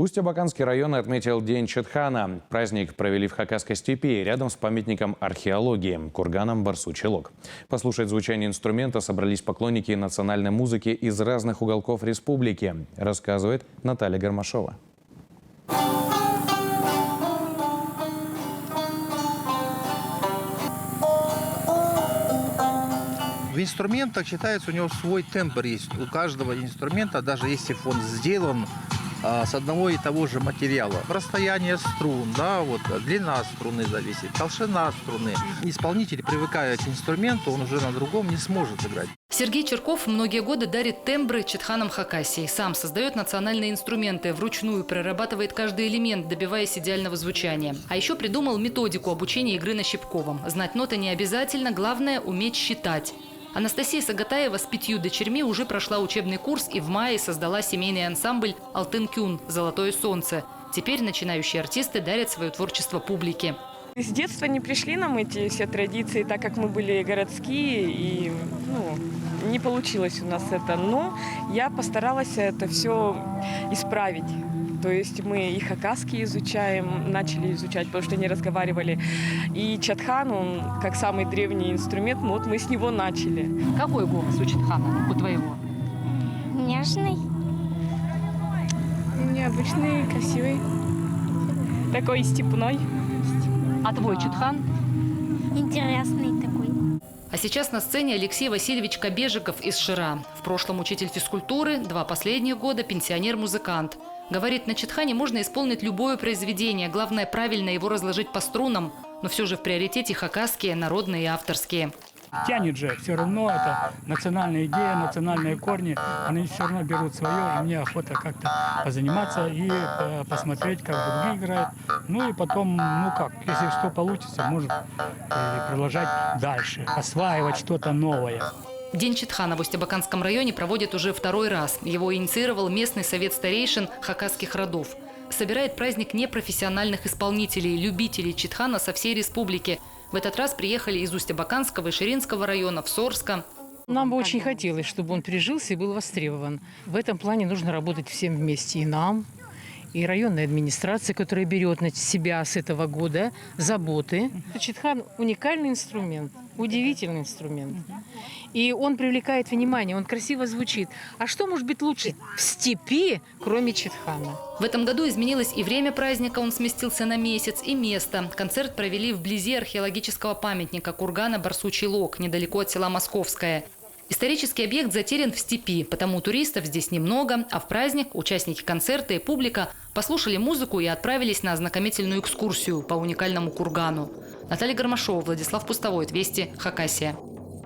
Усть-Абаканский район отметил День Четхана. Праздник провели в Хакасской степи, рядом с памятником археологии – курганом Барсучий Лог. Послушать звучание инструмента собрались поклонники национальной музыки из разных уголков республики, рассказывает Наталья Гармашова. В инструментах считается, у него свой тембр есть. У каждого инструмента, даже если он сделан с одного и того же материала. Расстояние струн, да, вот, длина струны зависит, толщина струны. Исполнитель, привыкая к инструменту, он уже на другом не сможет играть. Сергей Черков многие годы дарит тембры четханам Хакасии. Сам создает национальные инструменты, вручную прорабатывает каждый элемент, добиваясь идеального звучания. А еще придумал методику обучения игры на щипковом. Знать ноты не обязательно, главное – уметь считать. Анастасия Сагатаева с 5 дочерьми уже прошла учебный курс и в мае создала семейный ансамбль «Алтын-Кюн» «Золотое солнце». Теперь начинающие артисты дарят свое творчество публике. С детства не пришли нам эти все традиции, так как мы были городские, и не получилось у нас это. Но я постаралась это все исправить. То есть мы и хакасский изучаем, начали изучать, потому что не разговаривали. И четхан, он как самый древний инструмент, вот мы с него начали. Какой голос у четхана, у твоего? Нежный. Необычный, красивый. Такой степной. А твой четхан? Интересный такой. А сейчас на сцене Алексей Васильевич Кобежиков из Шира. В прошлом учитель физкультуры, 2 последних года пенсионер-музыкант. Говорит, на четхане можно исполнить любое произведение, главное правильно его разложить по струнам, но все же в приоритете хакасские, народные и авторские. Тянет же, все равно это национальная идея, национальные корни, они все равно берут свое, и мне охота как-то позаниматься и посмотреть, как другие играют. Ну и потом, если что получится, может продолжать дальше, осваивать что-то новое. День четхана в Усть-Абаканском районе проводят уже 2-й раз. Его инициировал местный совет старейшин хакасских родов. Собирает праздник непрофессиональных исполнителей, любителей четхана со всей республики. В этот раз приехали из Усть-Абаканского и Ширинского районов, Сорска. Нам бы очень хотелось, чтобы он прижился и был востребован. В этом плане нужно работать всем вместе. И нам, и районной администрации, которая берет на себя с этого года заботы. Четхан – уникальный инструмент, удивительный инструмент. И он привлекает внимание, он красиво звучит. А что может быть лучше в степи, кроме четхана? В этом году изменилось и время праздника, он сместился на месяц, и место. Концерт провели вблизи археологического памятника кургана Барсучий Лог, недалеко от села Московское. Исторический объект затерян в степи, потому туристов здесь немного, а в праздник участники концерта и публика послушали музыку и отправились на ознакомительную экскурсию по уникальному кургану. Наталья Гармашова, Владислав Пустовой, Вести, Хакасия.